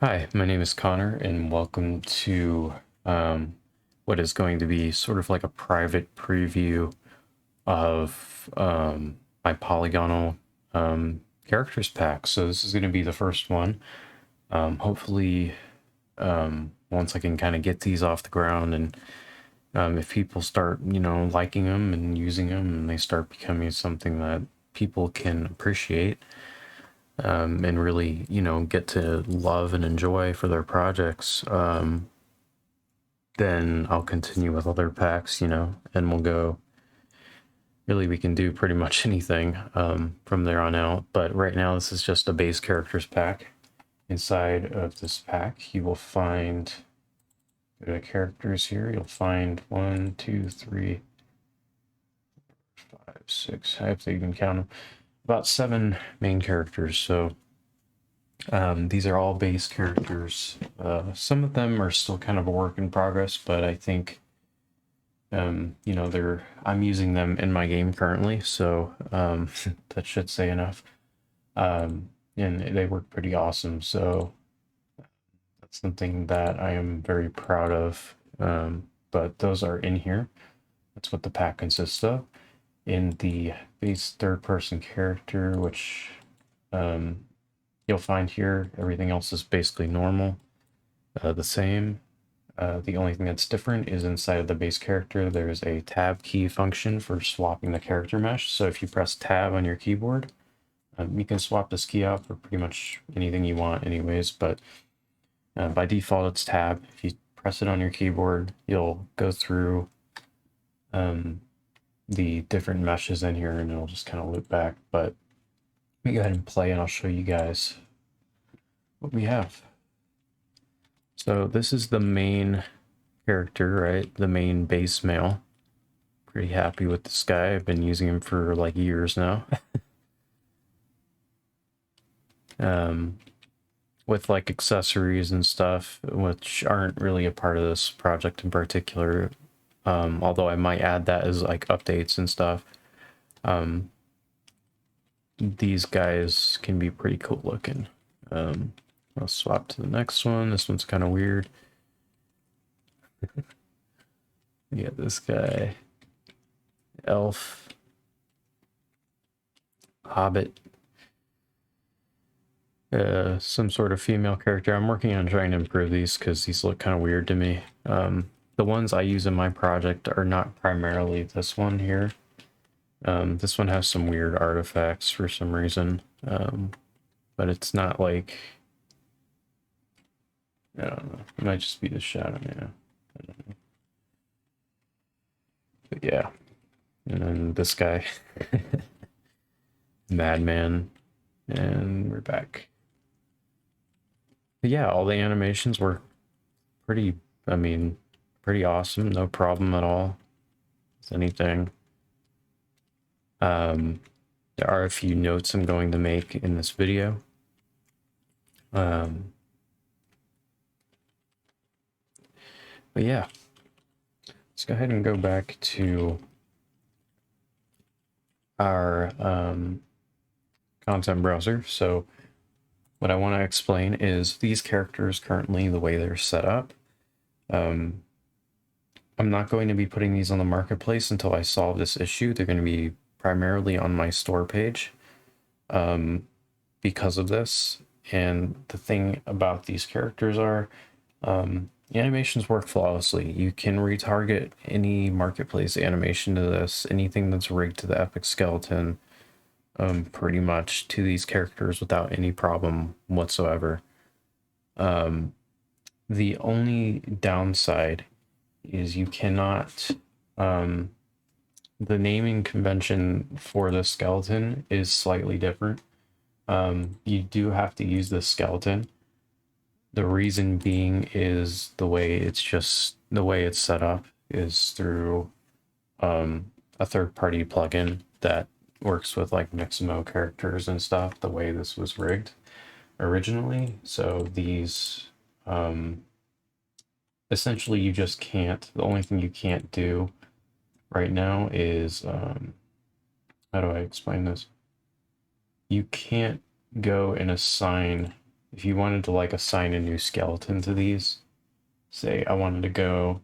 Hi, my name is Connor, and welcome to what is going to be sort of like a private preview of my Polygonal characters pack. So this is going to be the first one. Hopefully, once I can kind of get these off the ground, and if people start, liking them and using them, and they start becoming something that people can appreciate, and really, get to love and enjoy for their projects, then I'll continue with other packs, and we'll go. Really, we can do pretty much anything from there on out. But right now, this is just a base characters pack. Inside of this pack, you will find the characters here. You'll find 1, 2, 3, 5, 6. I have to even count them. About 7 main characters. So these are all base characters. Some of them are still kind of a work in progress, but I think I'm using them in my game currently, so that should say enough. And they work pretty awesome, so that's something that I am very proud of. But those are in here. That's what the pack consists of. In the base third-person character, which you'll find here, everything else is basically normal, the same. The only thing that's different is inside of the base character, there's a tab key function for swapping the character mesh. So if you press tab on your keyboard, you can swap this key out for pretty much anything you want anyways, but by default it's tab. If you press it on your keyboard, you'll go through the different meshes in here and it'll just kind of loop back. But let me go ahead and play and I'll show you guys what we have. So this is the main character, right? The main base male. Pretty happy with this guy. I've been using him for like years now. With like accessories and stuff, which aren't really a part of this project in particular. Although I might add that as like updates and stuff. These guys can be pretty cool looking. I'll swap to the next one. This one's kind of weird. Yeah, this guy. Elf. Hobbit. Some sort of female character. I'm working on trying to improve these because these look kind of weird to me. The ones I use in my project are not primarily this one here. This one has some weird artifacts for some reason. But it's not like... I don't know. It might just be the shadow, yeah. I don't know. But yeah. And then this guy. Madman. And we're back. But yeah, all the animations were pretty, pretty awesome. No problem at all with anything. There are a few notes I'm going to make in this video. But yeah, let's go ahead and go back to our content browser. So what I want to explain is these characters currently, the way they're set up. I'm not going to be putting these on the marketplace until I solve this issue. They're going to be primarily on my store page because of this. And the thing about these characters are the animations work flawlessly. You can retarget any marketplace animation to this, anything that's rigged to the epic skeleton, pretty much to these characters without any problem whatsoever. The only downside is you cannot, the naming convention for the skeleton is slightly different. You do have to use the skeleton. The reason being is the way it's set up is through a third-party plugin that works with like Mixamo characters and stuff, the way this was rigged originally. So these essentially you just can't, the only thing you can't do right now is how do I explain this? You can't go and assign if you wanted to like assign a new skeleton to these, say I wanted to go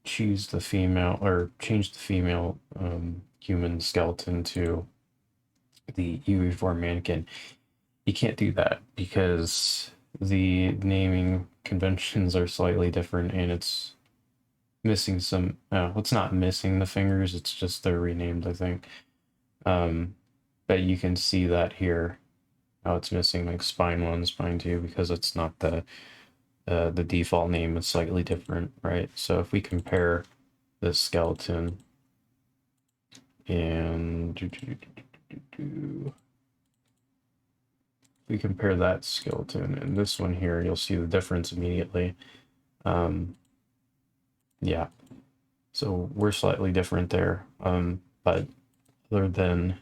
choose the female or change the female human skeleton to the UE4 mannequin, you can't do that because the naming conventions are slightly different and it's missing some. It's not missing the fingers, it's just they're renamed, I think. Um, but you can see that here, how it's missing like spine 1, spine 2, because it's not the default name is slightly different, right? So if we compare this skeleton and we compare that skeleton and this one here, you'll see the difference immediately. Yeah, so we're slightly different there. But other than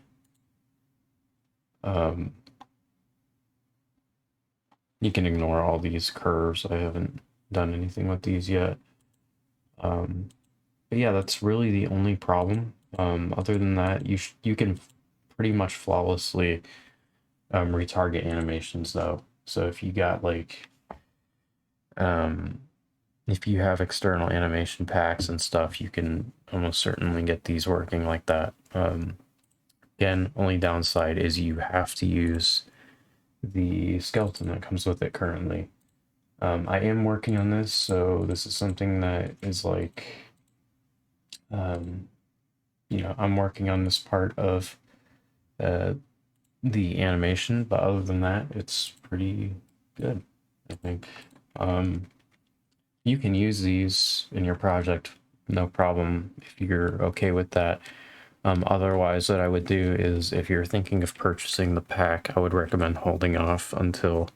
you can ignore all these curves. I haven't done anything with these yet. But yeah, that's really the only problem. Other than that, you can pretty much flawlessly retarget animations though. So if you got like if you have external animation packs and stuff, you can almost certainly get these working like that. Again, only downside is you have to use the skeleton that comes with it currently. I am working on this, so this is something that is like, you know, I'm working on this part of the animation, but other than that, it's pretty good, I think. You can use these in your project, no problem, if you're okay with that. Otherwise, what I would do is, if you're thinking of purchasing the pack, I would recommend holding off until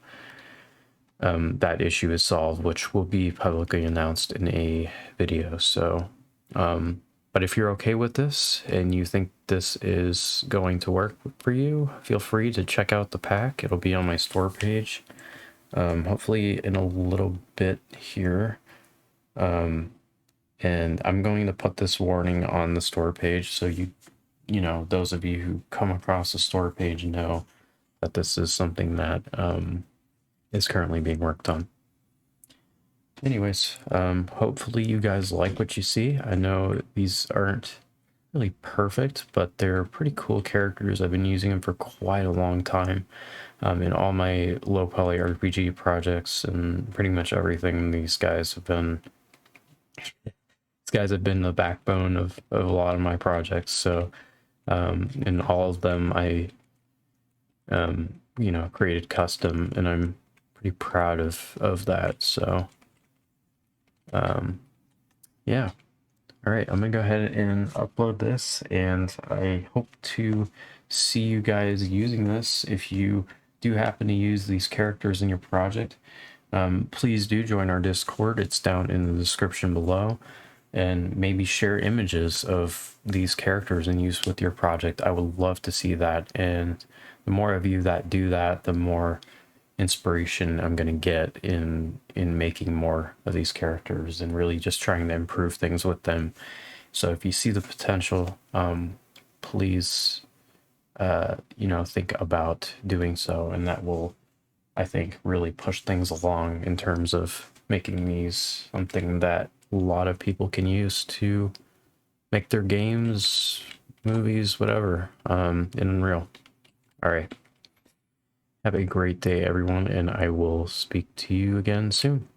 that issue is solved, which will be publicly announced in a video. So, but if you're okay with this and you think this is going to work for you, feel free to check out the pack. It'll be on my store page, hopefully in a little bit here. And I'm going to put this warning on the store page so you know, those of you who come across the store page know that this is something that is currently being worked on. Anyways, hopefully you guys like what you see. I know these aren't really perfect, but they're pretty cool characters. I've been using them for quite a long time in all my low poly RPG projects, and pretty much everything. These guys have been the backbone of a lot of my projects. So in all of them, I you know, created custom, and I'm pretty proud of that. So yeah. All right, I'm gonna go ahead and upload this, and I hope to see you guys using this. If you do happen to use these characters in your project, please do join our Discord. It's down in the description below, and maybe share images of these characters in use with your project. I would love to see that, and the more of you that do that, the more inspiration I'm going to get in making more of these characters and really just trying to improve things with them. So if you see the potential, please you know, think about doing so, and that will, I think, really push things along in terms of making these something that a lot of people can use to make their games, movies, whatever, in Unreal. All right. Have a great day, everyone, and I will speak to you again soon.